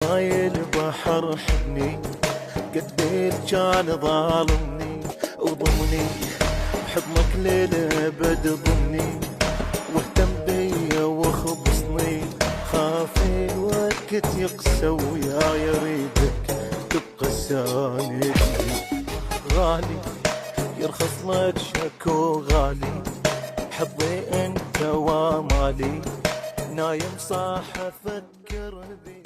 هاي البحر حبني قديت كان ظالمني وضمني بحضنك للأبد ضمني واهتم بيا وخبصني خاف الوقت يقسى ويا يريدك تبقى ساندني غالي يرخص لك شكو غالي حظي انت ومالي نايم صاح افكر بي